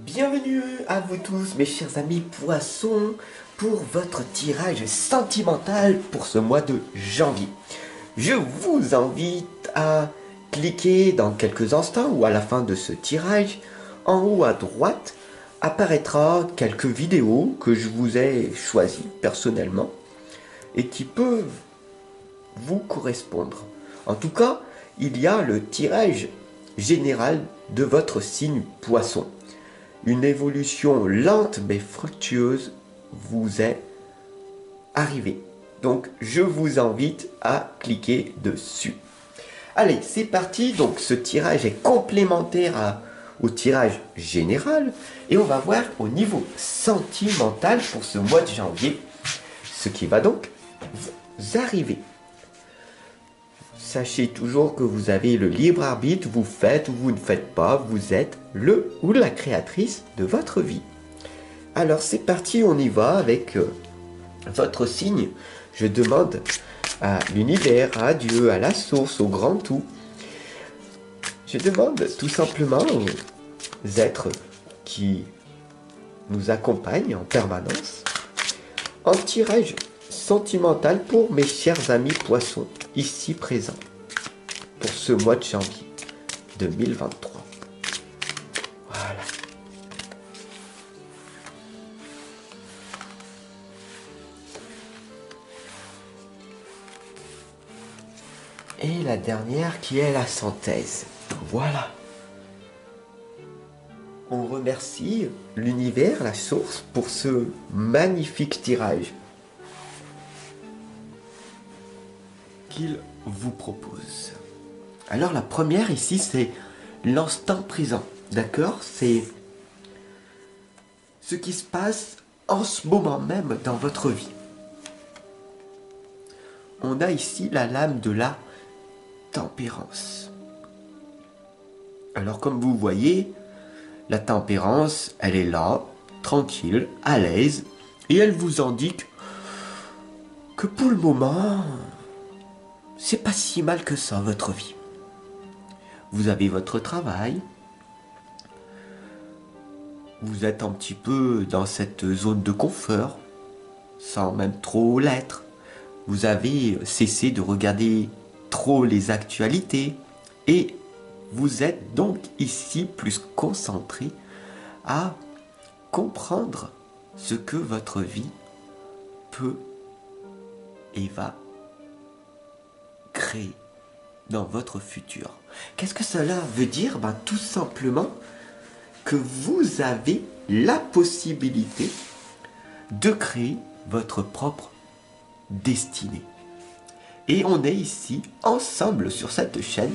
Bienvenue à vous tous mes chers amis poissons pour votre tirage sentimental pour ce mois de janvier. Je vous invite à cliquer dans quelques instants ou à la fin de ce tirage. En haut à droite apparaîtra quelques vidéos que je vous ai choisies personnellement et qui peuvent vous correspondre. En tout cas, il y a le tirage général de votre signe poisson. Une évolution lente mais fructueuse vous est arrivée. Donc je vous invite à cliquer dessus. Allez, c'est parti. Donc ce tirage est complémentaire au tirage général. Et on va voir au niveau sentimental pour ce mois de janvier. Ce qui va donc vous arriver. Sachez toujours que vous avez le libre arbitre, vous faites ou vous ne faites pas, vous êtes le ou la créatrice de votre vie. Alors c'est parti, on y va avec votre signe. Je demande à l'univers, à Dieu, à la source, au grand tout. Je demande tout simplement aux êtres qui nous accompagnent en permanence un tirage sentimental pour mes chers amis poissons ici présents pour ce mois de janvier 2023. Voilà. Et la dernière qui est la synthèse. Voilà. On remercie l'univers, la source, pour ce magnifique tirage qu'il vous propose. Alors la première ici, c'est l'instant présent. D'accord? C'est ce qui se passe en ce moment même dans votre vie. On a ici la lame de la tempérance. Alors comme vous voyez, la tempérance, elle est là, tranquille, à l'aise, et elle vous indique que pour le moment, c'est pas si mal que ça votre vie. Vous avez votre travail, vous êtes un petit peu dans cette zone de confort, sans même trop l'être. Vous avez cessé de regarder trop les actualités et vous êtes donc ici plus concentré à comprendre ce que votre vie peut et va créer dans votre futur. Qu'est-ce que cela veut dire? Tout simplement que vous avez la possibilité de créer votre propre destinée. Et on est ici ensemble sur cette chaîne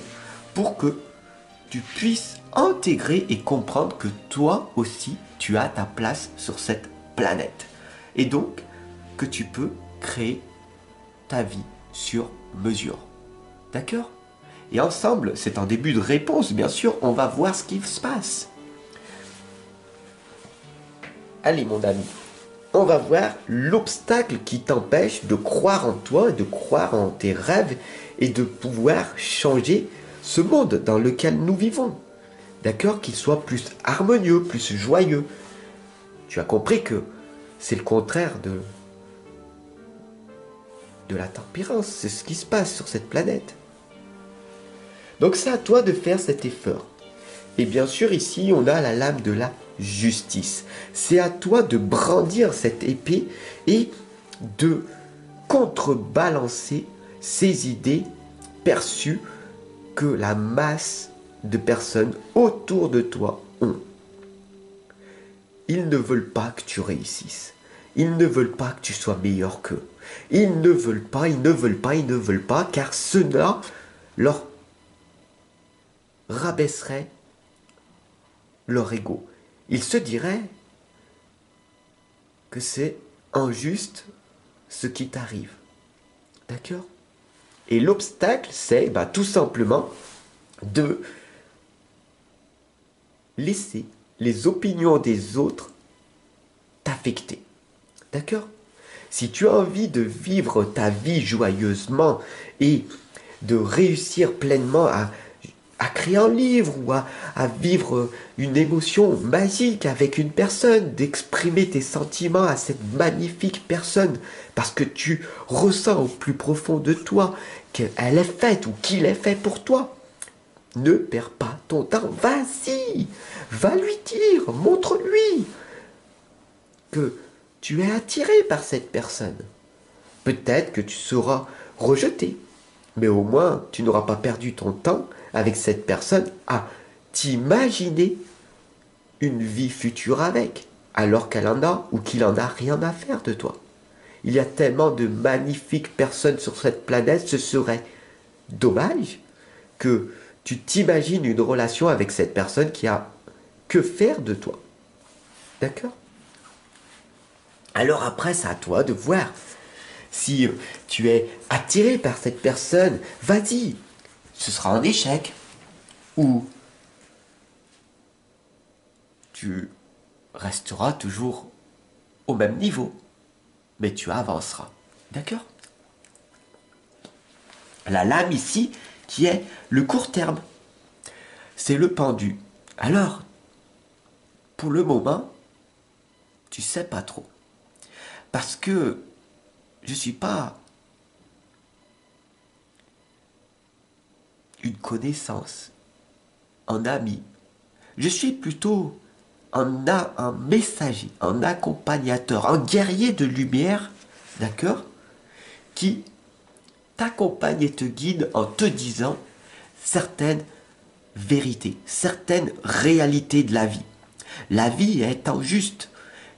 pour que tu puisses intégrer et comprendre que toi aussi tu as ta place sur cette planète. Et donc que tu peux créer ta vie sur mesure. D'accord? Et ensemble, c'est un début de réponse, bien sûr, on va voir ce qui se passe. Allez mon ami, on va voir l'obstacle qui t'empêche de croire en toi, de croire en tes rêves et de pouvoir changer ce monde dans lequel nous vivons. D'accord? Qu'il soit plus harmonieux, plus joyeux. Tu as compris que c'est le contraire de la tempérance, c'est ce qui se passe sur cette planète. Donc c'est à toi de faire cet effort. Et bien sûr ici on a la lame de la justice. C'est à toi de brandir cette épée et de contrebalancer ces idées perçues que la masse de personnes autour de toi ont. Ils ne veulent pas que tu réussisses. Ils ne veulent pas que tu sois meilleur qu'eux. Ils ne veulent pas, ils ne veulent pas, ils ne veulent pas, car cela leur rabaisserait leur ego. Ils se diraient que c'est injuste ce qui t'arrive. D'accord? Et l'obstacle, c'est tout simplement de laisser les opinions des autres t'affecter. D'accord? Si tu as envie de vivre ta vie joyeusement et de réussir pleinement à à créer un livre ou à vivre une émotion magique avec une personne, d'exprimer tes sentiments à cette magnifique personne parce que tu ressens au plus profond de toi qu'elle est faite ou qu'il est fait pour toi. Ne perds pas ton temps, vas-y, va lui dire, montre-lui que tu es attiré par cette personne. Peut-être que tu seras rejeté, mais au moins tu n'auras pas perdu ton temps avec cette personne à t'imaginer une vie future avec, alors qu'elle en a ou qu'il en a rien à faire de toi. Il y a tellement de magnifiques personnes sur cette planète, ce serait dommage que tu t'imagines une relation avec cette personne qui a que faire de toi. D'accord? Alors après, c'est à toi de voir. Si tu es attiré par cette personne, vas-y. Ce sera un échec. Ou tu resteras toujours au même niveau. Mais tu avanceras. D'accord? La lame ici, qui est le court terme. C'est le pendu. Alors, pour le moment, tu sais pas trop. Parce que je suis pas une connaissance, un ami. Je suis plutôt un messager, un accompagnateur, un guerrier de lumière, d'accord, qui t'accompagne et te guide en te disant certaines vérités, certaines réalités de la vie. La vie est injuste.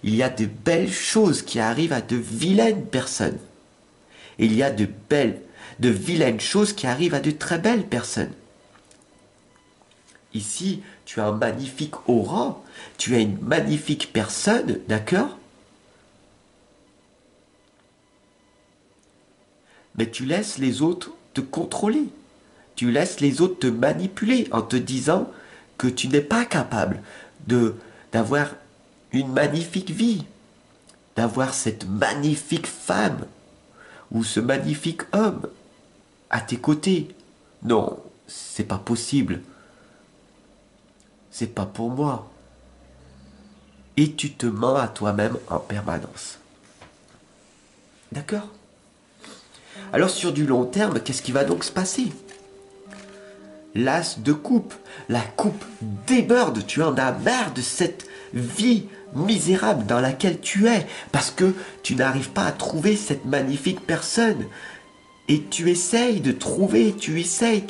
Il y a de belles choses qui arrivent à de vilaines personnes. Il y a de vilaines choses qui arrivent à de très belles personnes. Ici, tu as un magnifique aura, tu es une magnifique personne, d'accord? Mais tu laisses les autres te contrôler. Tu laisses les autres te manipuler en te disant que tu n'es pas capable d'avoir une magnifique vie, d'avoir cette magnifique femme ou ce magnifique homme à tes côtés. Non, c'est pas possible. C'est pas pour moi. Et tu te mens à toi-même en permanence. D'accord? Alors sur du long terme, qu'est-ce qui va donc se passer? L'as de coupe, la coupe déborde, tu en as marre de cette vie misérable dans laquelle tu es, parce que tu n'arrives pas à trouver cette magnifique personne. Et tu essayes de trouver, tu essayes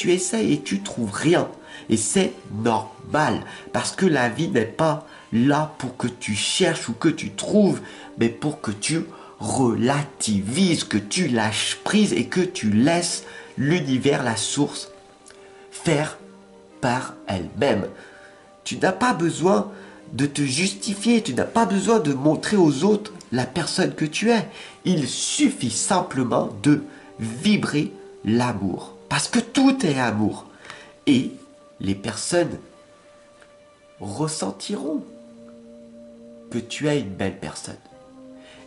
et tu trouves rien. Et c'est normal, parce que la vie n'est pas là pour que tu cherches ou que tu trouves, mais pour que tu relativises, que tu lâches prise et que tu laisses l'univers, la source, faire par elle-même. Tu n'as pas besoin de te justifier, tu n'as pas besoin de montrer aux autres la personne que tu es. Il suffit simplement de vibrer l'amour. Parce que tout est amour. Et les personnes ressentiront que tu es une belle personne.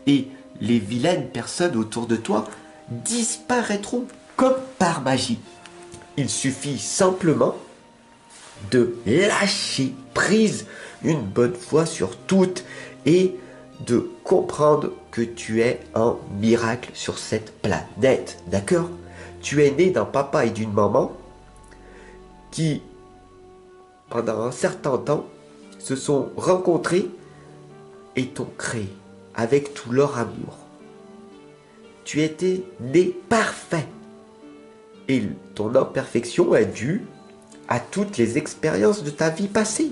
Et les vilaines personnes autour de toi disparaîtront comme par magie. Il suffit simplement de lâcher prise une bonne fois sur toutes et de comprendre que tu es un miracle sur cette planète, d'accord? Tu es né d'un papa et d'une maman qui, pendant un certain temps, se sont rencontrés et t'ont créé avec tout leur amour. Tu étais né parfait et ton imperfection est due à toutes les expériences de ta vie passée.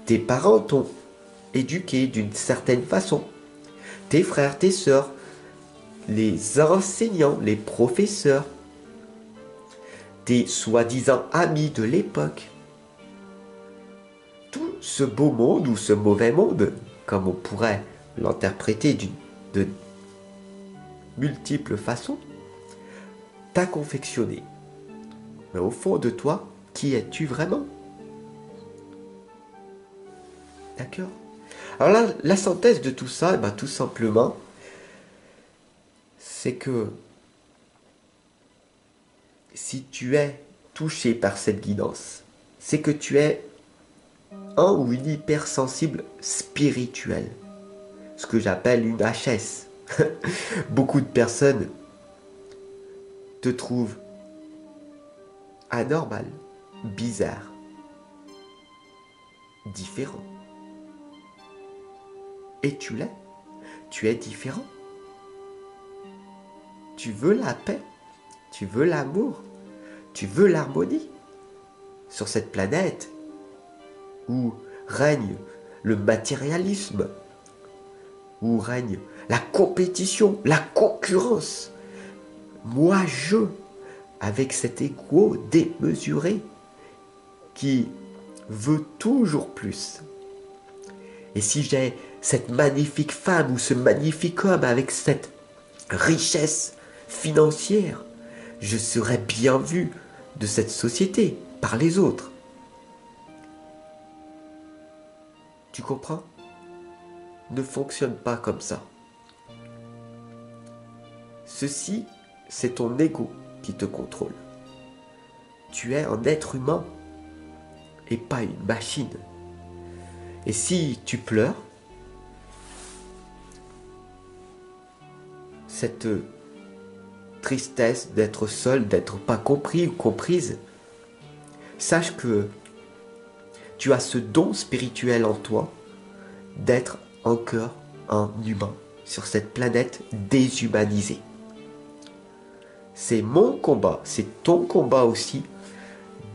Tes parents t'ont éduqué d'une certaine façon. Tes frères, tes sœurs, les enseignants, les professeurs, tes soi-disant amis de l'époque. Tout ce beau monde ou ce mauvais monde, comme on pourrait l'interpréter de multiples façons, t'a confectionné. Mais au fond de toi, qui es-tu vraiment? D'accord? Alors là, la synthèse de tout ça, tout simplement, c'est que si tu es touché par cette guidance, c'est que tu es un ou une hypersensible spirituelle. Ce que j'appelle une HS. Beaucoup de personnes te trouvent anormal, bizarre, différent. Et tu l'es. Tu es différent. Tu veux la paix. Tu veux l'amour. Tu veux l'harmonie. Sur cette planète où règne le matérialisme, où règne la compétition, la concurrence. Moi, avec cet ego démesuré qui veut toujours plus. Et si j'ai cette magnifique femme ou ce magnifique homme avec cette richesse financière, je serai bien vu de cette société par les autres. Tu comprends? Ne fonctionne pas comme ça. Ceci, c'est ton ego qui te contrôle. Tu es un être humain et pas une machine. Et si tu pleures, cette tristesse d'être seul, d'être pas compris ou comprise, sache que tu as ce don spirituel en toi d'être encore un humain sur cette planète déshumanisée. C'est mon combat, c'est ton combat aussi,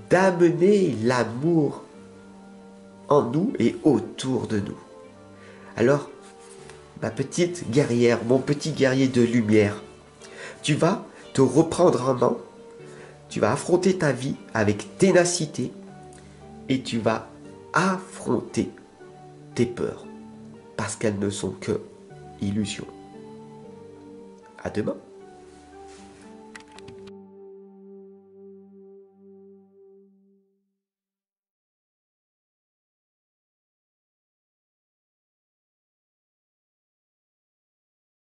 d'amener l'amour en nous et autour de nous. Alors, ma petite guerrière, mon petit guerrier de lumière, tu vas te reprendre en main, tu vas affronter ta vie avec ténacité et tu vas affronter tes peurs parce qu'elles ne sont que illusions. À demain.